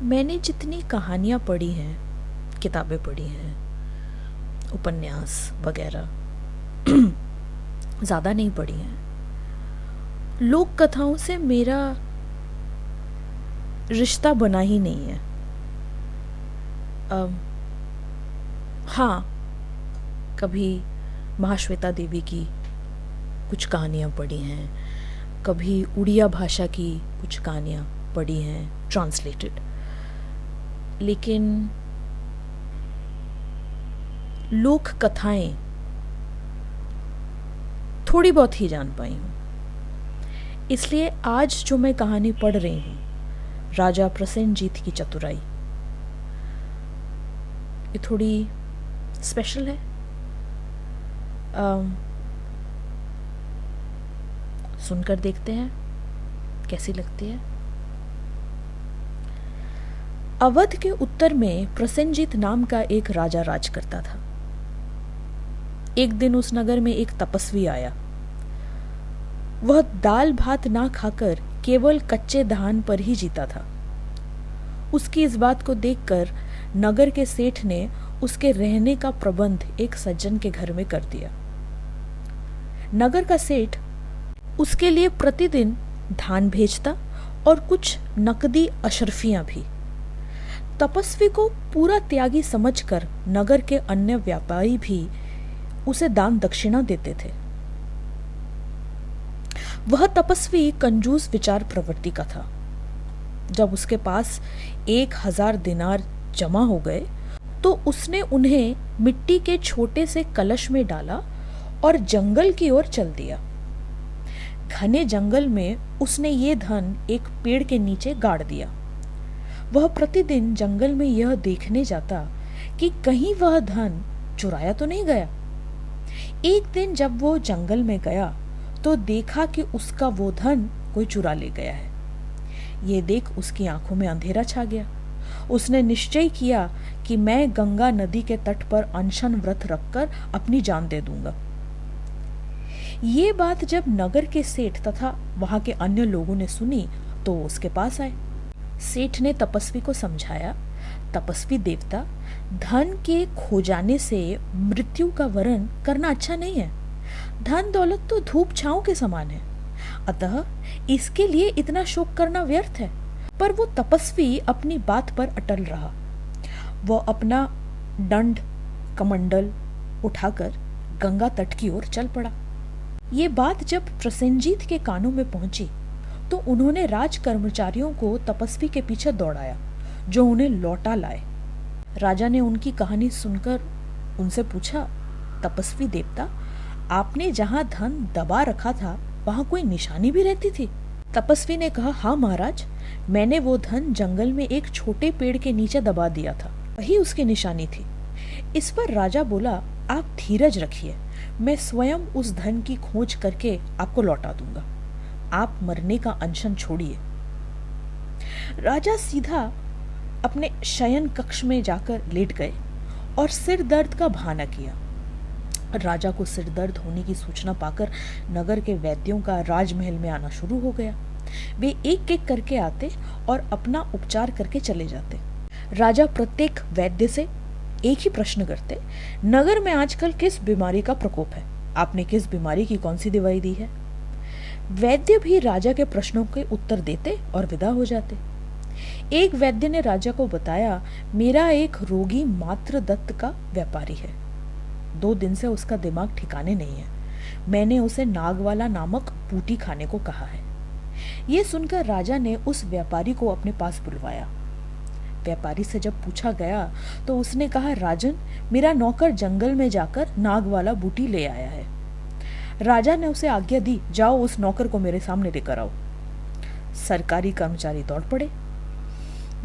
मैंने जितनी कहानियाँ पढ़ी हैं, किताबें पढ़ी हैं, उपन्यास वगैरह ज़्यादा नहीं पढ़ी हैं। लोक कथाओं से मेरा रिश्ता बना ही नहीं है। हाँ, कभी महाश्वेता देवी की कुछ कहानियाँ पढ़ी हैं, कभी उड़िया भाषा की कुछ कहानियाँ पढ़ी हैं ट्रांसलेटेड, लेकिन लोक कथाएं थोड़ी बहुत ही जान पाई हूँ। इसलिए आज जो मैं कहानी पढ़ रही हूँ, राजा प्रसेनजीत की चतुराई, ये थोड़ी स्पेशल है। सुनकर देखते हैं कैसी लगती है। अवध के उत्तर में प्रसेनजीत नाम का एक राजा राज करता था। एक दिन उस नगर में एक तपस्वी आया। वह दाल भात ना खाकर केवल कच्चे धान पर ही जीता था। उसकी इस बात को देखकर नगर के सेठ ने उसके रहने का प्रबंध एक सज्जन के घर में कर दिया। नगर का सेठ उसके लिए प्रतिदिन धान भेजता और कुछ नकदी अशर्फियां भी। तपस्वी को पूरा त्यागी समझकर नगर के अन्य व्यापारी भी उसे दान दक्षिणा देते थे। वह तपस्वी कंजूस विचार प्रवृत्ति का था। जब उसके पास 1000 दिनार जमा हो गए तो उसने उन्हें मिट्टी के छोटे से कलश में डाला और जंगल की ओर चल दिया। घने जंगल में उसने ये धन एक पेड़ के नीचे गाड़ दिया। वह प्रतिदिन जंगल में यह देखने जाता कि कहीं वह धन चुराया तो नहीं गया। एक दिन जब वो जंगल में गया तो देखा कि उसका वो धन कोई चुरा ले गया है। ये देख उसकी आंखों में अंधेरा छा गया। उसने निश्चय किया कि मैं गंगा नदी के तट पर अनशन व्रत रखकर अपनी जान दे दूंगा। ये बात जब नगर के सेठ तथा वहां के अन्य लोगों ने सुनी तो उसके पास आए। सेठ ने तपस्वी को समझाया, तपस्वी देवता, धन के खो जाने से मृत्यु का वरण करना अच्छा नहीं है। धन दौलत तो धूप छांव के समान है, अतः इसके लिए इतना शोक करना व्यर्थ है। पर वो तपस्वी अपनी बात पर अटल रहा। वह अपना दंड कमंडल उठाकर गंगा तट की ओर चल पड़ा। ये बात जब प्रसेनजीत के कानों में पहुंची तो उन्होंने राज कर्मचारियों को तपस्वी के पीछे दौड़ाया, जो उन्हें लौटा लाए। राजा ने उनकी कहानी सुनकर उनसे पूछा, तपस्वी देवता, आपने जहां धन दबा रखा था वहां कोई निशानी भी रहती थी? तपस्वी ने कहा, हाँ महाराज, मैंने वो धन जंगल में एक छोटे पेड़ के नीचे दबा दिया था, वही उसकी निशानी थी। इस पर राजा बोला, आप धीरज रखिए, मैं स्वयं उस धन की खोज करके आपको लौटा दूंगा। आप मरने का अनशन छोड़िए। राजा सीधा अपने शयन कक्ष में जाकर लेट गए और सिर दर्द का बहाना किया। राजा को सिर दर्द होने की सूचना पाकर नगर के वैद्यों का राजमहल में आना शुरू हो गया। वे एक एक करके आते और अपना उपचार करके चले जाते। राजा प्रत्येक वैद्य से एक ही प्रश्न करते, नगर में आजकल किस बीमारी का प्रकोप है? आपने किस बीमारी की कौन सी दवाई दी है? वैद्य भी राजा के प्रश्नों के उत्तर देते और विदा हो जाते। एक वैद्य ने राजा को बताया, मेरा एक रोगी मात्र दत्त का व्यापारी है। 2 दिन से उसका दिमाग ठिकाने नहीं है। मैंने उसे नागवाला नामक बूटी खाने को कहा है। ये सुनकर राजा ने उस व्यापारी को अपने पास बुलवाया। व्यापारी से जब पूछा गया तो उसने कहा, राजन, मेरा नौकर जंगल में जाकर नागवाला बूटी ले आया है। राजा ने उसे आज्ञा दी, जाओ उस नौकर को मेरे सामने लेकर आओ। सरकारी कर्मचारी दौड़ पड़े।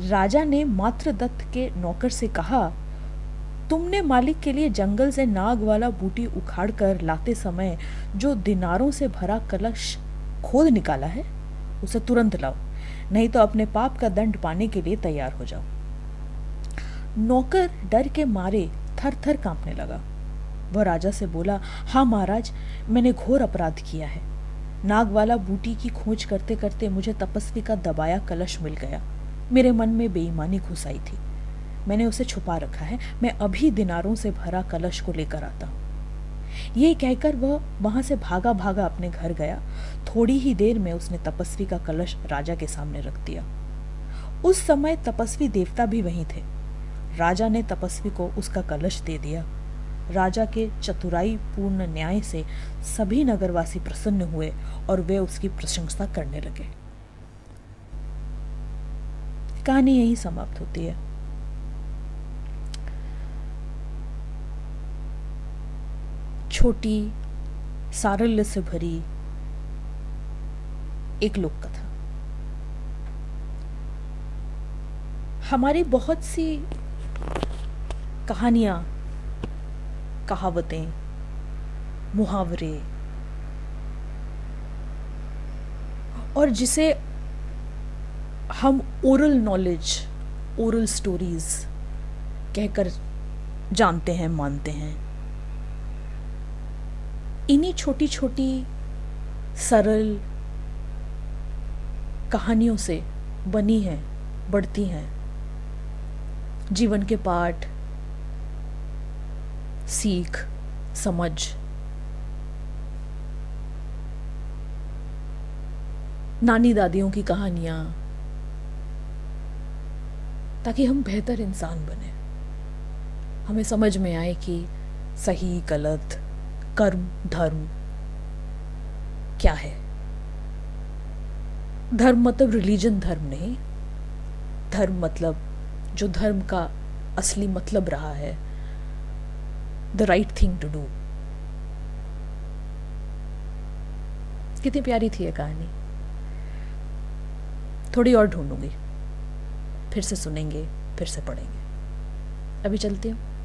राजा ने मात्र दत्त के नौकर से कहा, तुमने मालिक के लिए जंगल से नाग वाला बूटी उखाड़ कर लाते समय जो दिनारों से भरा कलश खोद निकाला है, उसे तुरंत लाओ, नहीं तो अपने पाप का दंड पाने के लिए तैयार हो जाओ। नौकर डर के मारे थर थर कांपने लगा। वह राजा से बोला, हाँ महाराज, मैंने घोर अपराध किया है। ' ' ' ' ' ' ' ' ' ' मेरे मन में बेईमानी घुस आई थी। मैंने उसे छुपा रखा है, मैं अभी दिनारों से भरा कलश को लेकर आता हूँ। ये कहकर वह वहां से भागा भागा अपने घर गया। थोड़ी ही देर में उसने तपस्वी का कलश राजा के सामने रख दिया। उस समय तपस्वी देवता भी वहीं थे। राजा ने तपस्वी को उसका कलश दे दिया। राजा के चतुराई पूर्ण न्याय से सभी नगरवासी प्रसन्न हुए और वे उसकी प्रशंसा करने लगे। कहानी यही समाप्त होती है। छोटी, सारल्य से भरी एक लोक कथा। हमारी बहुत सी कहानियां, कहावतें, मुहावरे और जिसे हम ओरल नॉलेज, ओरल स्टोरीज कहकर जानते हैं, मानते हैं, इन्हीं छोटी छोटी सरल कहानियों से बनी हैं, बढ़ती हैं। जीवन के पाठ, सीख, समझ, नानी दादियों की कहानियां, ताकि हम बेहतर इंसान बने। हमें समझ में आए कि सही गलत, कर्म धर्म क्या है। धर्म मतलब रिलीजन धर्म नहीं। धर्म मतलब जो धर्म का असली मतलब रहा है, the right thing to do. कितनी प्यारी थी ये कहानी। थोड़ी और ढूंढूंगी, फिर से सुनेंगे, फिर से पढ़ेंगे। अभी चलती हूँ।